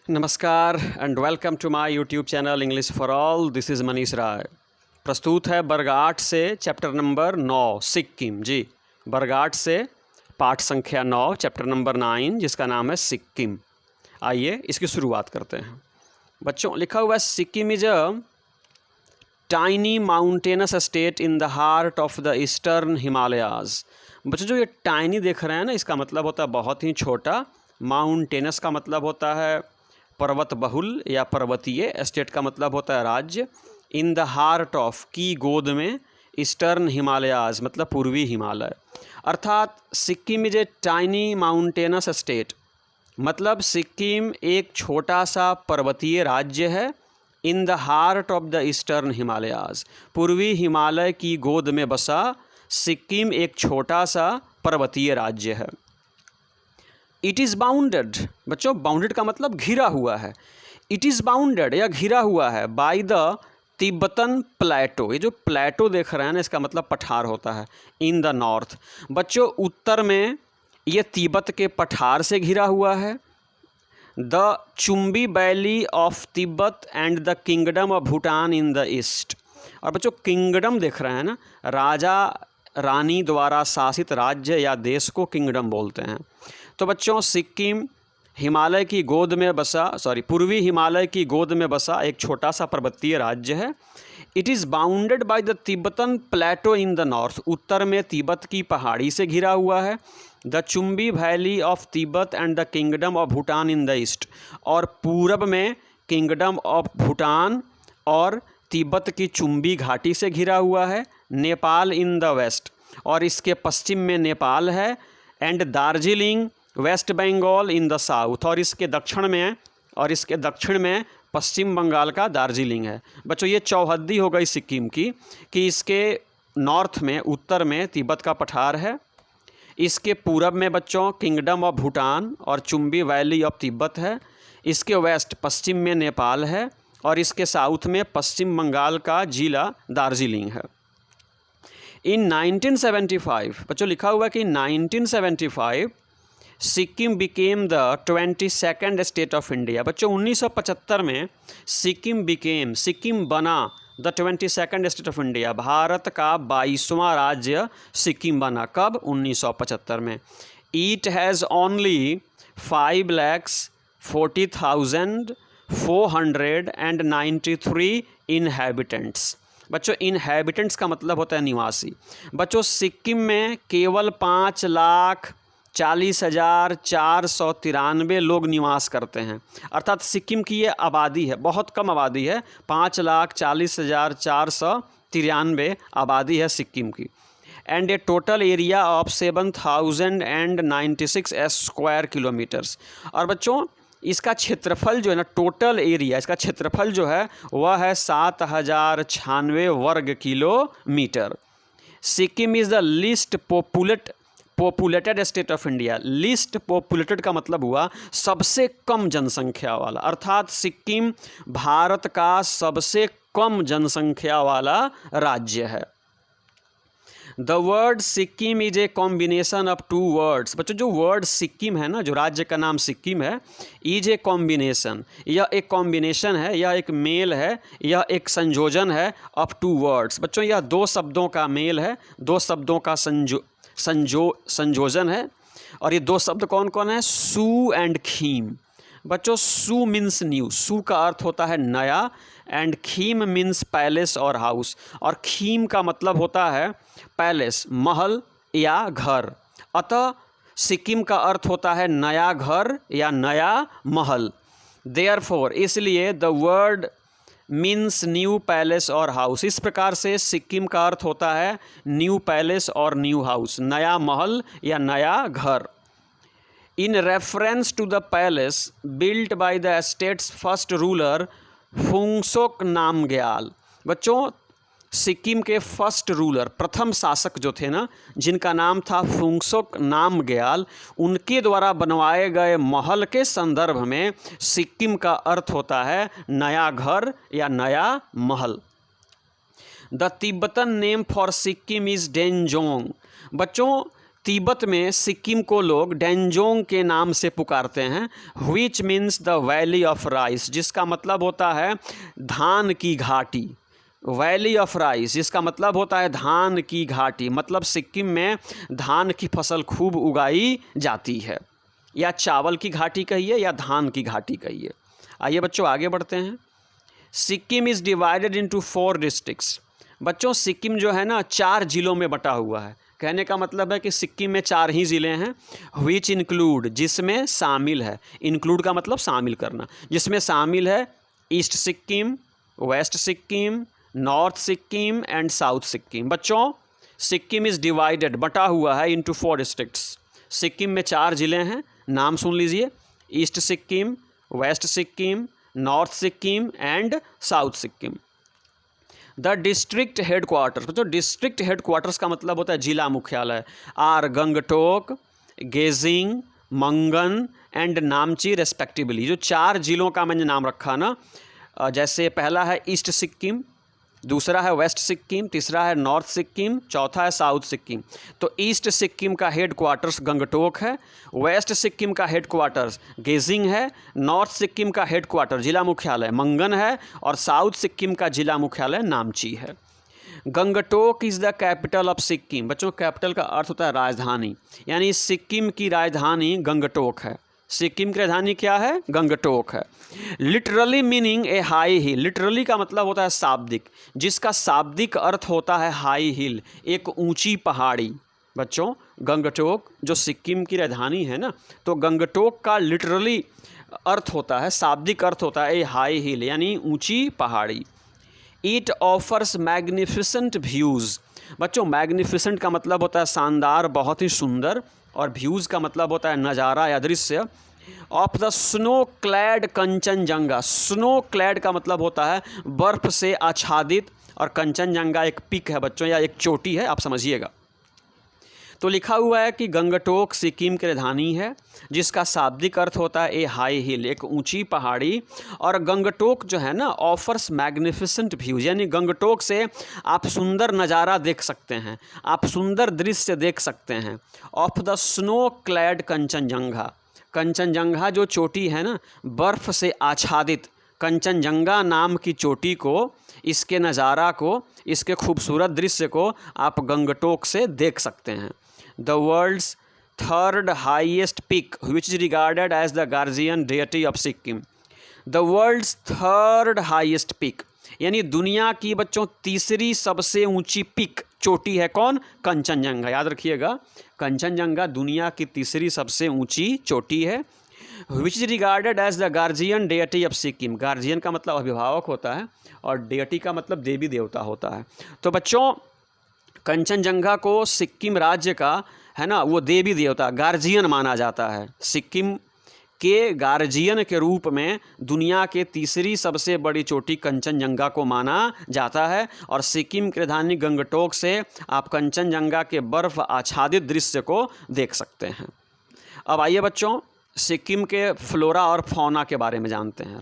नमस्कार and welcome to my YouTube channel English for all. This is Manish Rai. प्रस्तुत है वर्ग 8 से चैप्टर नंबर 9 सिक्किम। जी, वर्ग 8 से पाठ संख्या 9 चैप्टर नंबर 9 जिसका नाम है सिक्किम। आइए इसकी शुरुआत करते हैं। बच्चों, लिखा हुआ है Sikkim is a tiny mountainous state in the heart of the eastern Himalayas. बच्चों, जो ये टाइनी देख रहे हैं ना, इसका मतलब होता है बहुत ही छोटा। माउंटेनस का मतलब होता है पर्वत बहुल या पर्वतीय। स्टेट का मतलब होता है राज्य। इन द हार्ट ऑफ, की गोद में, ईस्टर्न हिमालयाज़ मतलब पूर्वी हिमालय। अर्थात Sikkim is a tiny mountainous state, मतलब सिक्किम एक छोटा सा पर्वतीय राज्य है। In the heart of the eastern Himalayas, पूर्वी हिमालय की गोद में बसा सिक्किम एक छोटा सा पर्वतीय राज्य है। इट इज़ बाउंडेड, बच्चों बाउंडेड का मतलब घिरा हुआ है। इट इज़ बाउंडेड या घिरा हुआ है बाय द तिब्बतन प्लेटो। ये जो प्लेटो देख रहे हैं ना, इसका मतलब पठार होता है। इन द नॉर्थ, बच्चों उत्तर में ये तिब्बत के पठार से घिरा हुआ है। The Chumbi valley of Tibet and the kingdom of Bhutan in the east. और बच्चों किंगडम देख रहे हैं ना, राजा रानी द्वारा शासित राज्य या देश को किंगडम बोलते हैं। तो बच्चों सिक्किम हिमालय की गोद में बसा, पूर्वी हिमालय की गोद में बसा एक छोटा सा पर्वतीय राज्य है। It is bounded by the Tibetan plateau in the north, उत्तर में तिब्बत की पहाड़ी से घिरा हुआ है। The Chumbi valley of Tibet and the kingdom of Bhutan in the east, और पूरब में किंगडम ऑफ भूटान और तिब्बत की चुम्बी घाटी से घिरा हुआ है। नेपाल इन द वेस्ट, और इसके पश्चिम में नेपाल है। And Darjeeling West Bengal in the south, और इसके दक्षिण में पश्चिम बंगाल का दार्जिलिंग है। बच्चों ये चौहद्दी हो गई सिक्किम की, कि इसके नॉर्थ में, उत्तर में तिब्बत का पठार है। इसके पूरब में बच्चों किंगडम ऑफ भूटान और चुम्बी वैली ऑफ तिब्बत है। इसके वेस्ट, पश्चिम में नेपाल है, और इसके साउथ में पश्चिम बंगाल का जिला दार्जिलिंग है। इन 1975, बच्चों लिखा हुआ है कि 1975 Sikkim became the 22nd state of India. बच्चों 1975 में सिक्किम बना the 22nd state of India, Bharat का 22वां राज्य सिक्किम बना। कब? 1975 में। It has only 5,40,493 inhabitants. बच्चों इनहेबिटेंट्स का मतलब होता है निवासी। बच्चों सिक्किम में केवल 5,40,493 लोग निवास करते हैं। अर्थात सिक्किम की ये आबादी है, बहुत कम आबादी है। 5,40,493 आबादी है सिक्किम की। And A total area of 7,096 square kilometres. और बच्चों इसका क्षेत्रफल जो है ना, टोटल एरिया, इसका क्षेत्रफल जो है वह है 7,096 वर्ग kilometre. Sikkim is the least populated state of India. Least populated का मतलब हुआ सबसे कम जनसंख्या वाला, अर्थात सिक्किम भारत का सबसे कम जनसंख्या वाला राज्य है। The word Sikkim is a combination of two words. बच्चों जो वर्ड सिक्किम है ना, जो राज्य का नाम सिक्किम है, इज ए कॉम्बिनेशन, यह एक कॉम्बिनेशन है, यह एक मेल है, यह एक संयोजन है ऑफ टू वर्ड्स। बच्चों यह दो शब्दों का मेल है, दो शब्दों का संयोजन है। और ये दो शब्द कौन कौन है? सू एंड खीम। बच्चों सू मीन्स न्यू, सू का अर्थ होता है नया, and Khim means palace or house, और खीम का मतलब होता है पैलेस, महल या घर। अतः सिक्किम का अर्थ होता है नया घर या नया महल। देयरफॉर, इसलिए the word means new palace or house. इस प्रकार से सिक्किम का अर्थ होता है न्यू पैलेस और न्यू हाउस, नया महल या नया घर। In reference to the palace built by the state's first ruler Phuntsog Namgyal. बच्चों सिक्किम के फर्स्ट रूलर, प्रथम शासक जो थे ना, जिनका नाम था फुंगसोक नामग्याल, उनके द्वारा बनवाए गए महल के संदर्भ में सिक्किम का अर्थ होता है नया घर या नया महल। The Tibetan name for Sikkim is Denjong. बच्चों तिब्बत में सिक्किम को लोग डेंजोंग के नाम से पुकारते हैं, which means the valley of rice, जिसका मतलब होता है धान की घाटी। वैली ऑफ राइस जिसका मतलब होता है धान की घाटी, मतलब सिक्किम में धान की फसल खूब उगाई जाती है, या चावल की घाटी कहिए या धान की घाटी कहिए। आइए बच्चों आगे बढ़ते हैं। Sikkim is divided into 4 districts. बच्चों सिक्किम जो है ना 4 ज़िलों में बटा हुआ है। कहने का मतलब है कि सिक्किम में 4 ही ज़िले हैं, व्हिच इंक्लूड, जिसमें शामिल है, इंक्लूड का मतलब शामिल करना, जिसमें शामिल है East Sikkim, West Sikkim, North Sikkim and South Sikkim. बच्चों सिक्किम इज़ डिवाइडेड, बटा हुआ है इनटू 4 डिस्ट्रिक्ट्स। सिक्किम में 4 ज़िले हैं, नाम सुन लीजिए, East Sikkim, West Sikkim, North Sikkim and South Sikkim. The district headquarters, बच्चों डिस्ट्रिक्ट हेडक्वार्टर्स का मतलब होता है जिला मुख्यालय, are Gangtok, Geyzing, Mangan and Namchi respectively. जो 4 ज़िलों का मैंने नाम रखा ना, जैसे पहला है ईस्ट सिक्किम, दूसरा है वेस्ट सिक्किम, तीसरा है नॉर्थ सिक्किम, चौथा है साउथ सिक्किम। तो ईस्ट सिक्किम का हेड क्वार्टर्स गंगटोक है, वेस्ट सिक्किम का हेड क्वार्टर्स गेजिंग है, नॉर्थ सिक्किम का हेड क्वार्टर जिला मुख्यालय मंगन है और साउथ सिक्किम का जिला मुख्यालय नामची है। Gangtok is the capital of Sikkim. बच्चों कैपिटल का अर्थ होता है राजधानी, यानी सिक्किम की राजधानी गंगटोक है। सिक्किम की राजधानी क्या है? गंगटोक है। लिटरली मीनिंग ए हाई हिल, लिटरली का मतलब होता है शाब्दिक, जिसका शाब्दिक अर्थ होता है हाई हिल, एक ऊंची पहाड़ी। बच्चों गंगटोक जो सिक्किम की राजधानी है ना, तो गंगटोक का लिटरली अर्थ होता है, शाब्दिक अर्थ होता है ए हाई हिल, यानी ऊंची पहाड़ी। It offers magnificent views. बच्चों मैग्निफिसेंट का मतलब होता है शानदार, बहुत ही सुंदर, और व्यूज़ का मतलब होता है नज़ारा या दृश्य। Of the snow clad Kanchenjunga, snow clad का मतलब होता है बर्फ़ से आच्छादित, और कंचनजंगा एक पिक है बच्चों, या एक चोटी है, आप समझिएगा। तो लिखा हुआ है कि गंगटोक सिक्किम की राजधानी है, जिसका शाब्दिक अर्थ होता है ए हाई हिल, एक ऊंची पहाड़ी। और गंगटोक जो है ना ऑफर्स मैग्निफिसेंट व्यूज, यानी गंगटोक से आप सुंदर नज़ारा देख सकते हैं, आप सुंदर दृश्य देख सकते हैं। Of the snow clad Kanchenjunga, Kanchenjunga जो चोटी है ना बर्फ़ से आच्छादित, कंचनजंगा नाम की चोटी को, इसके नज़ारा को, इसके खूबसूरत दृश्य को आप गंगटोक से देख सकते हैं। The world's third highest peak which is regarded as the guardian deity of Sikkim. The world's third highest peak, यानी दुनिया की बच्चों तीसरी सबसे ऊंची पीक चोटी है कौन? कंचनजंगा। याद रखिएगा कंचनजंगा दुनिया की तीसरी सबसे ऊंची चोटी है। Which is regarded as the guardian deity of Sikkim, guardian का मतलब अभिभावक होता है और डेटी का मतलब देवी देवता होता है। तो बच्चों कंचनजंगा को सिक्किम राज्य का है ना वो देवी देवता गार्जियन माना जाता है। सिक्किम के गार्जियन के रूप में दुनिया के तीसरी सबसे बड़ी चोटी कंचनजंगा को माना जाता है, और सिक्किम की राजधानी गंगटोक से आप कंचनजंगा के बर्फ़ आच्छादित दृश्य को देख सकते हैं। अब आइए बच्चों सिक्किम के फ्लोरा और फौना के बारे में जानते हैं।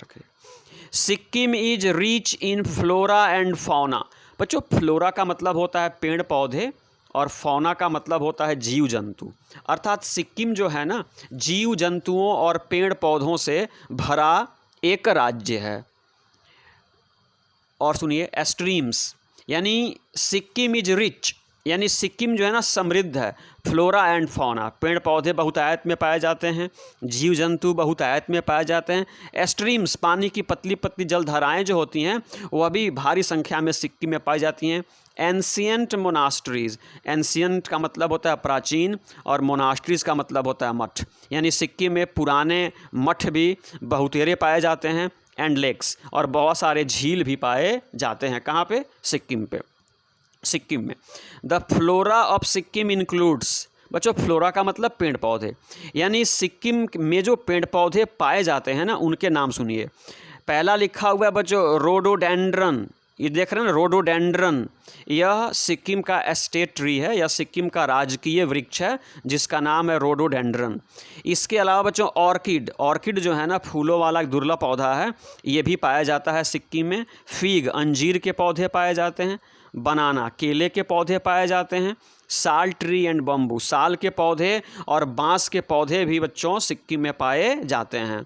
Sikkim is rich in flora and fauna. बच्चों फ्लोरा का मतलब होता है पेड़ पौधे, और फौना का मतलब होता है जीव जंतु। अर्थात सिक्किम जो है ना जीव जंतुओं और पेड़ पौधों से भरा एक राज्य है। और सुनिए स्ट्रीम्स, यानी सिक्किम इज रिच, यानी सिक्किम जो है ना समृद्ध है। फ्लोरा एंड फौना, पेड़ पौधे बहुतायत में पाए जाते हैं, जीव जंतु बहुतायत में पाए जाते हैं। स्ट्रीम्स, पानी की पतली पतली जलधाराएं जो होती हैं वह भी भारी संख्या में सिक्किम में पाई जाती हैं। एंशियंट मोनास्ट्रीज, एंशियंट का मतलब होता है प्राचीन, और मोनास्ट्रीज का मतलब होता है मठ, यानी सिक्किम में पुराने मठ भी बहुतेरे पाए जाते हैं। एंड लेक्स, और बहुत सारे झील भी पाए जाते हैं। कहाँ पे? सिक्किम पे, सिक्किम में। The flora of Sikkim includes, बच्चों फ्लोरा का मतलब पेड़ पौधे, यानी सिक्किम में जो पेड़ पौधे पाए जाते हैं ना उनके नाम सुनिए। पहला लिखा हुआ है बच्चों रोडोडेंड्रन, ये देख रहे हैं ना रोडोडेंड्रन, यह सिक्किम का एस्टेट ट्री है, यह सिक्किम का राजकीय वृक्ष है जिसका नाम है रोडोडेंड्रन। इसके अलावा बच्चों ऑर्किड, ऑर्किड जो है ना फूलों वाला एक दुर्लभ पौधा है, ये भी पाया जाता है सिक्किम में। फिग, अंजीर के पौधे पाए जाते हैं। बनाना, केले के पौधे पाए जाते हैं। साल ट्री एंड बम्बू, साल के पौधे और बांस के पौधे भी बच्चों सिक्किम में पाए जाते हैं।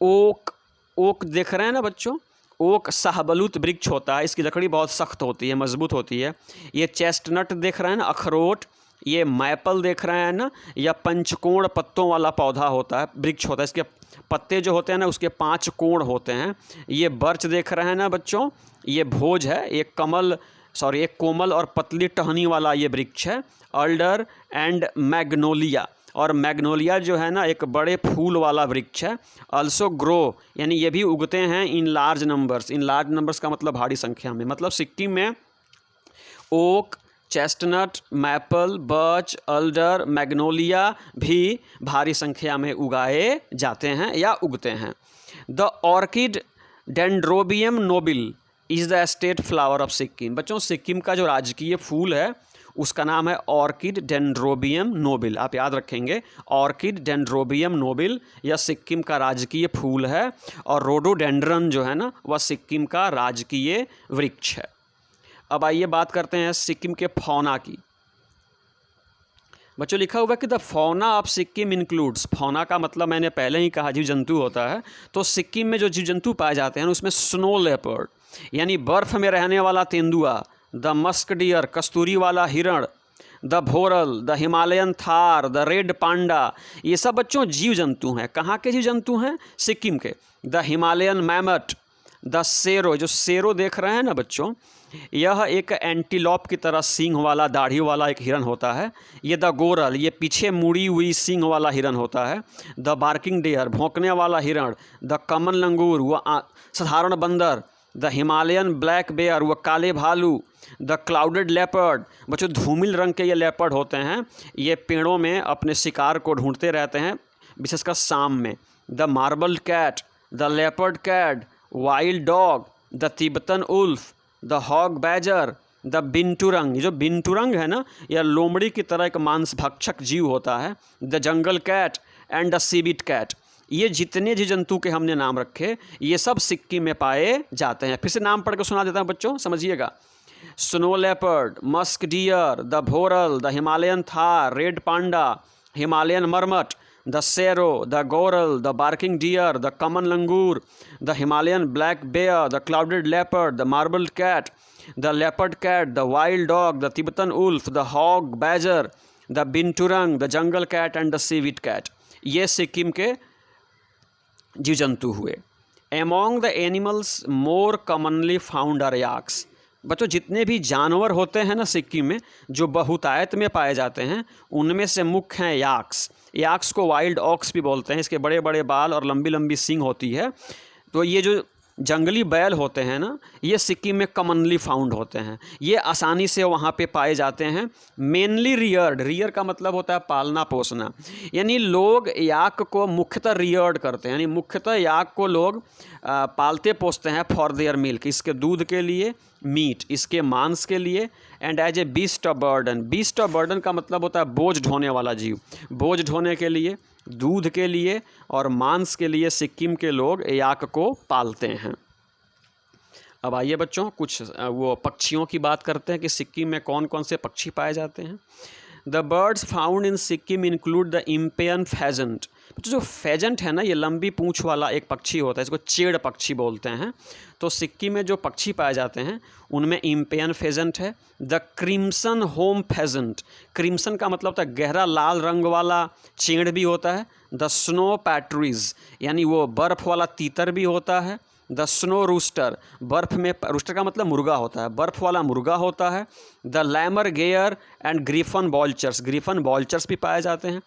ओक, ओक देख रहे हैं ना बच्चों, ओक शाहबलूत वृक्ष होता है, इसकी लकड़ी बहुत सख्त होती है, मजबूत होती है। ये चेस्टनट देख रहे हैं ना, अखरोट। ये मैपल देख रहे हैं ना, यह पंचकोण पत्तों वाला पौधा होता है, वृक्ष होता है, इसके पत्ते जो होते हैं ना उसके 5 कोण होते हैं। ये बर्च देख रहे हैं ना बच्चों, ये भोज है, एक कोमल और पतली टहनी वाला ये वृक्ष है। अल्डर एंड मैग्नोलिया, और मैग्नोलिया जो है ना एक बड़े फूल वाला वृक्ष है। अल्सो ग्रो, यानी ये भी उगते हैं in large numbers. In large numbers का मतलब भारी संख्या में, मतलब सिक्किम में oak, chestnut, maple, birch, alder, magnolia भी भारी संख्या में उगाए जाते हैं या उगते हैं। The orchid Dendrobium noble is the state flower of Sikkim. बच्चों सिक्किम का जो राजकीय फूल है उसका नाम है ऑर्किड डेंड्रोबियम नोबिल, आप याद रखेंगे ऑर्किड डेंड्रोबियम नोबिल, यह सिक्किम का राजकीय फूल है। और रोडोडेंड्रन जो है ना वह सिक्किम का राजकीय वृक्ष है। अब आइए बात करते हैं सिक्किम के फौना की। बच्चों लिखा हुआ है कि the fauna of Sikkim includes, fauna का मतलब मैंने पहले ही कहा जीव जंतु होता है, तो सिक्किम में जो जीव जंतु पाए जाते हैं उसमें स्नो लेपर्ड यानी बर्फ़ में रहने वाला तेंदुआ, द मस्क डियर कस्तूरी वाला हिरण, the bharal, the Himalayan tahr, the red panda, ये सब बच्चों जीव जंतु हैं। कहाँ के जीव जंतु हैं? सिक्किम के। द हिमालयन मैमट, द सेरो, जो सेरो देख रहे हैं ना बच्चों, यह एक एंटीलॉप की तरह सींग वाला दाढ़ी वाला एक हिरन होता है। ये द गोरल, ये पीछे मुड़ी हुई सींग वाला हिरन होता है। द बार्किंग डेयर, भौंकने वाला हिरण। द कॉमन लंगूर, वह साधारण बंदर। द हिमालयन ब्लैक बेयर, वह काले भालू। द क्लाउडेड लेपर्ड, बच्चों धूमिल रंग के ये लेपर्ड होते हैं, ये पेड़ों में अपने शिकार को ढूंढते रहते हैं, विशेषकर शाम में। The marbled cat, the leopard cat, wild dog, the Tibetan wolf, the hog badger, the binturong, ये जो बिंटुरंग है ना यह लोमड़ी की तरह एक मांस भक्षक जीव होता है। The jungle cat and the civet cat, ये जितने जीव जंतु के हमने नाम रखे ये सब सिक्किम में पाए जाते हैं। फिर से नाम पढ़ के सुना देता हूँ बच्चों, समझिएगा। Snow leopard, musk deer, the bharal, the Himalayan tahr, red panda, Himalayan marmot, the serow, the goral, the barking deer, the common langur, the Himalayan black bear, the clouded leopard, the marbled cat, the leopard cat, the wild dog, the Tibetan wolf, the hog badger, the binturong, the jungle cat and the civet cat, ये सिक्किम के जीव जंतु हुए। Among the animals more commonly found are याक्स। बच्चों जितने भी जानवर होते हैं ना सिक्किम में जो बहुतायत में पाए जाते हैं उनमें से मुख्य हैं याक्स। याक्स को वाइल्ड ऑक्स भी बोलते हैं, इसके बड़े बड़े बाल और लंबी लंबी सींग होती है। तो ये जो जंगली बैल होते हैं ना ये सिक्किम में कॉमनली फाउंड होते हैं, ये आसानी से वहाँ पे पाए जाते हैं। मेनली रियर्ड, रियर का मतलब होता है पालना पोसना, यानी लोग याक को मुख्यतः रियर्ड करते हैं, यानी मुख्यतः याक को लोग पालते पोसते हैं फॉर देयर मिल्क, इसके दूध के लिए, मीट इसके मांस के लिए, and as a beast of burden. Beast of burden का मतलब होता है बोझ ढोने वाला जीव, बोझ ढोने के लिए, दूध के लिए और मांस के लिए सिक्किम के लोग याक को पालते हैं। अब आइए बच्चों कुछ वो पक्षियों की बात करते हैं कि सिक्किम में कौन कौन से पक्षी पाए जाते हैं। The birds found in Sikkim include the impeyan pheasant. जो फेजेंट है ना ये लंबी पूंछ वाला एक पक्षी होता है, इसको चेड़ पक्षी बोलते हैं। तो सिक्किम में जो पक्षी पाए जाते हैं उनमें इम्पेयन फेजेंट है। The crimson home pheasant, crimson का मतलब होता है गहरा लाल रंग वाला चेड़ भी होता है। द स्नो पैट्रीज यानी वो बर्फ़ वाला तीतर भी होता है। द स्नो रूस्टर, बर्फ़ में, रूस्टर का मतलब मुर्गा होता है, बर्फ़ वाला मुर्गा होता है। The lammergeier and griffon vultures, griffon vultures भी पाए जाते हैं।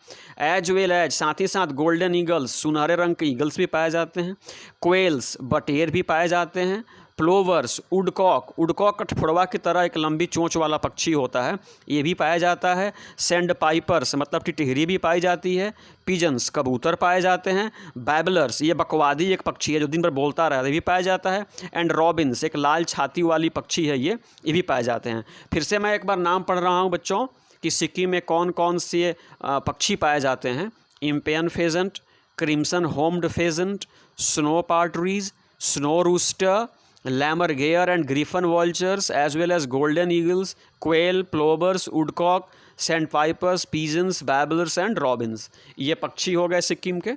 एज वेल एज, साथ ही साथ गोल्डन ईगल्स, सुनहरे रंग के ईगल्स भी पाए जाते हैं। क्वेल्स, बटेर भी पाए जाते हैं। प्लोवर्स, वुडकॉक, वुडकॉक कठफोड़वा की तरह एक लंबी चोंच वाला पक्षी होता है, ये भी पाया जाता है। सैंड पाइपर्स मतलब टिटहरी भी पाई जाती है। पिजन्स, कबूतर पाए जाते हैं। बैबलर्स, ये बकवादी एक पक्षी है जो दिन भर बोलता रहता है, ये भी पाया जाता है। एंड रॉबिन्स, एक लाल छाती वाली पक्षी है, ये भी पाए जाते हैं। फिर से मैं एक बार नाम पढ़ रहा हूँ बच्चों कि सिक्किम में कौन कौन से पक्षी पाए जाते हैं। Impeyan pheasant, crimson horned pheasant, snow partridge, snow rooster, lammergeier and griffon vultures as well as golden eagles, quail, plovers, woodcock, sandpipers, pigeons, babblers and robins। ये पक्षी हो गए सिक्किम के।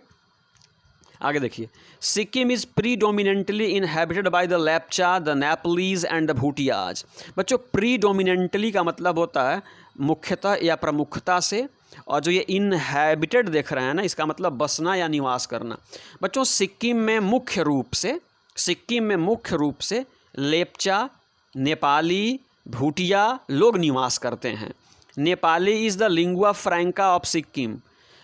आगे देखिए, Sikkim is predominantly inhabited by the Lepcha, the Nepalese and the Bhutias. बच्चों predominantly का मतलब होता है मुख्यतः या प्रमुखता से, और जो ये इनहेबिटेड देख रहे हैं ना, इसका मतलब बसना या निवास करना। बच्चों सिक्किम में मुख्य रूप से लेप्चा, नेपाली, भूटिया लोग निवास करते हैं। Nepali is the lingua franca of Sikkim.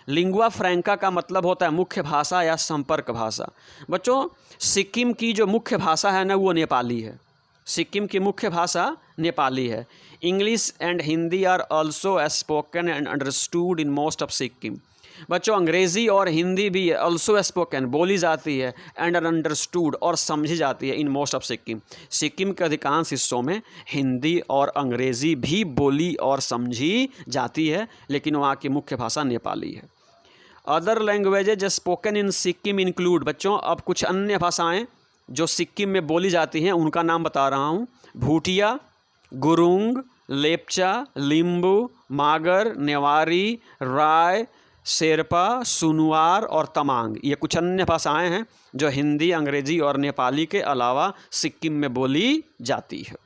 Lingua franca का मतलब होता है मुख्य भाषा या संपर्क भाषा। बच्चों सिक्किम की जो मुख्य भाषा है ना, वो नेपाली है। सिक्किम की मुख्य भाषा नेपाली है। English and Hindi are also spoken and understood in most of Sikkim. बच्चों अंग्रेज़ी और हिंदी भी ऑल्सो स्पोकन बोली जाती है, एंड अंडरस्टूड और समझी जाती है इन मोस्ट ऑफ सिक्किम। सिक्किम के अधिकांश हिस्सों में हिंदी और अंग्रेज़ी भी बोली और समझी जाती है, लेकिन वहाँ की मुख्य भाषा नेपाली है। Other languages spoken in Sikkim include. बच्चों अब कुछ अन्य भाषाएँ जो सिक्किम में बोली जाती हैं उनका नाम बता रहा हूँ। भूटिया, गुरुंग, लेप्चा, लिम्बू, मागर, नेवारी, राय, शेरपा, सुनुआर और तमांग, ये कुछ अन्य भाषाएं हैं जो हिंदी, अंग्रेजी और नेपाली के अलावा सिक्किम में बोली जाती है।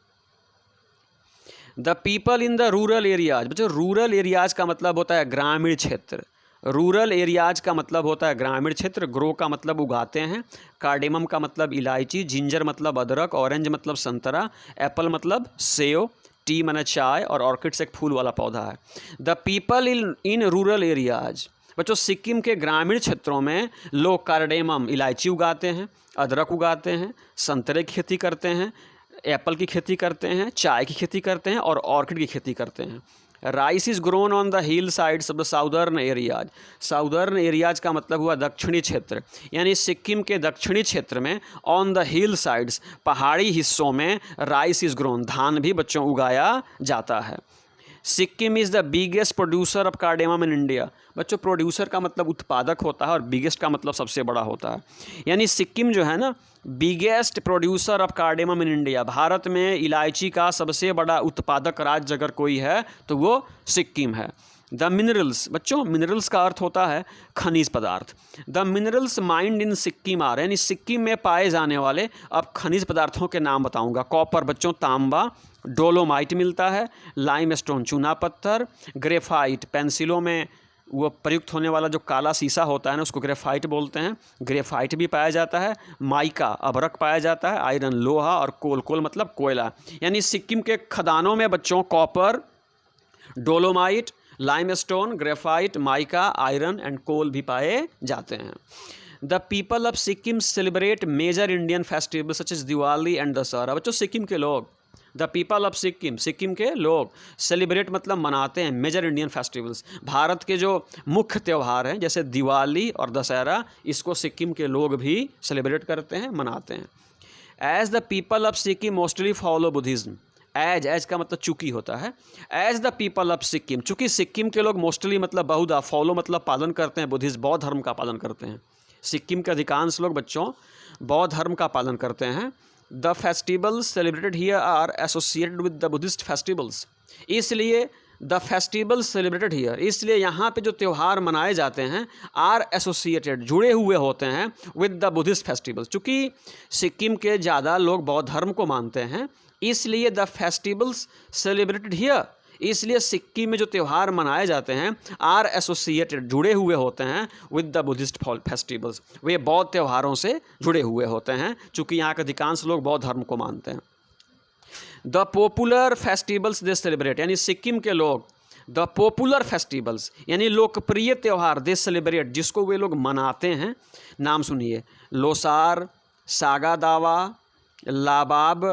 The people in the rural areas. बच्चों रूरल एरियाज का मतलब होता है ग्रामीण क्षेत्र। रूरल एरियाज का मतलब होता है ग्रामीण क्षेत्र। ग्रो का मतलब उगाते हैं, कार्डेमम का मतलब इलायची, जिंजर मतलब अदरक, ऑरेंज मतलब संतरा, एप्पल मतलब सेव, टी माने चाय, और ऑर्किड्स एक फूल वाला पौधा है। The people in rural areas. बच्चों सिक्किम के ग्रामीण क्षेत्रों में लोग कार्डेमम इलायची उगाते हैं, अदरक उगाते हैं, संतरे की खेती करते हैं, एप्पल की खेती करते हैं, चाय की खेती करते हैं और ऑर्किड की खेती करते हैं। Rice is grown on the hill sides of the southern areas. Southern areas का मतलब हुआ दक्षिणी क्षेत्र, यानी सिक्किम के दक्षिणी क्षेत्र में ऑन द हिल साइड्स पहाड़ी हिस्सों में राइस इज़ ग्रोन, धान भी बच्चों उगाया जाता है। Sikkim is the biggest producer of cardamom in India. बच्चों प्रोड्यूसर का मतलब उत्पादक होता है और बिगेस्ट का मतलब सबसे बड़ा होता है, यानी सिक्किम जो है ना biggest producer of cardamom in India. Bharat में इलायची का सबसे बड़ा उत्पादक राज्य अगर कोई है तो वो सिक्किम है। The minerals. बच्चों मिनरल्स का अर्थ होता है खनिज पदार्थ। The minerals mined in Sikkim are, यानी सिक्किम में पाए जाने वाले अब खनिज पदार्थों के नाम बताऊंगा। कॉपर बच्चों तांबा, डोलोमाइट मिलता है, लाइमस्टोन चूना पत्थर, ग्रेफाइट पेंसिलों में वो प्रयुक्त होने वाला जो काला शीशा होता है ना उसको ग्रेफाइट बोलते हैं, ग्रेफाइट भी पाया जाता है, माइका अभ्रक पाया जाता है, आयरन लोहा और कोल मतलब कोयला। यानी सिक्किम के खदानों में बच्चों copper, dolomite, limestone, graphite, mica, iron and coal भी पाए जाते हैं। The people of Sikkim celebrate major Indian festival such as Diwali and Dussehra. बच्चों सिक्किम के लोग, the people of Sikkim, Sikkim के लोग सेलिब्रेट मतलब मनाते हैं मेजर इंडियन फेस्टिवल्स, भारत के जो मुख्य त्यौहार हैं जैसे दिवाली और दशहरा, इसको सिक्किम के लोग भी सेलिब्रेट करते हैं, मनाते हैं। As the people of Sikkim mostly follow Buddhism. As का मतलब चूंकि होता है। As the people of Sikkim, चूँकि सिक्किम के लोग मोस्टली मतलब बहुधा, फॉलो मतलब पालन करते हैं, बुद्धिज्म बौद्ध धर्म का पालन करते हैं। सिक्किम के अधिकांश लोग बच्चों बौद्ध धर्म का पालन करते हैं। The festivals celebrated here are associated with the Buddhist festivals. इसलिए द फेस्टिवल्स सेलिब्रेटेड हियर, इसलिए यहाँ पे जो त्यौहार मनाए जाते हैं आर एसोसिएटेड जुड़े हुए होते हैं विद द बुद्धिस्ट फेस्टिवल्स। चूँकि सिक्किम के ज़्यादा लोग बौद्ध धर्म को मानते हैं, इसलिए द फेस्टिवल्स सेलिब्रेटेड हियर, इसलिए सिक्किम में जो त्यौहार मनाए जाते हैं आर एसोसिएटेड जुड़े हुए होते हैं विद द बुद्धिस्ट फेस्टिवल्स, वे बौद्ध त्यौहारों से जुड़े हुए होते हैं, चूँकि यहाँ के अधिकांश लोग बौद्ध धर्म को मानते हैं। The popular festivals they celebrate, यानी सिक्किम के लोग द पॉपुलर फेस्टिवल्स यानी लोकप्रिय त्यौहार दे सेलिब्रेट, जिसको वे लोग मनाते हैं, नाम सुनिए, लोसार, सागा दावा, लाबाब,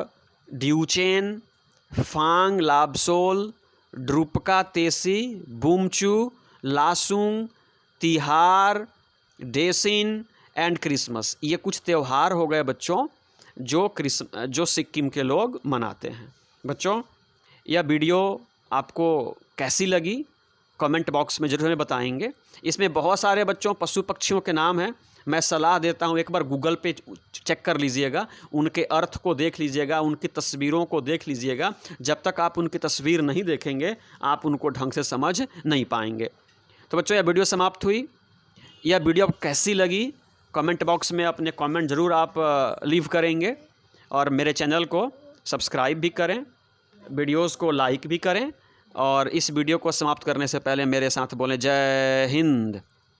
ड्यूचेन, फांग लाबसोल, ड्रुपका तेसी, बुमचू, लासुंग, तिहार, डेसिन एंड क्रिसमस। ये कुछ त्यौहार हो गए बच्चों जो सिक्किम के लोग मनाते हैं। बच्चों यह वीडियो आपको कैसी लगी कमेंट बॉक्स में ज़रूर हमें बताएंगे। इसमें बहुत सारे बच्चों पशु पक्षियों के नाम हैं। मैं सलाह देता हूँ एक बार गूगल पे चेक कर लीजिएगा, उनके अर्थ को देख लीजिएगा, उनकी तस्वीरों को देख लीजिएगा। जब तक आप उनकी तस्वीर नहीं देखेंगे आप उनको ढंग से समझ नहीं पाएंगे। तो बच्चों यह वीडियो समाप्त हुई। यह वीडियो आपको कैसी लगी कमेंट बॉक्स में अपने कमेंट ज़रूर आप लीव करेंगे, और मेरे चैनल को सब्सक्राइब भी करें, वीडियोज़ को लाइक भी करें, और इस वीडियो को समाप्त करने से पहले मेरे साथ बोलें जय हिंद।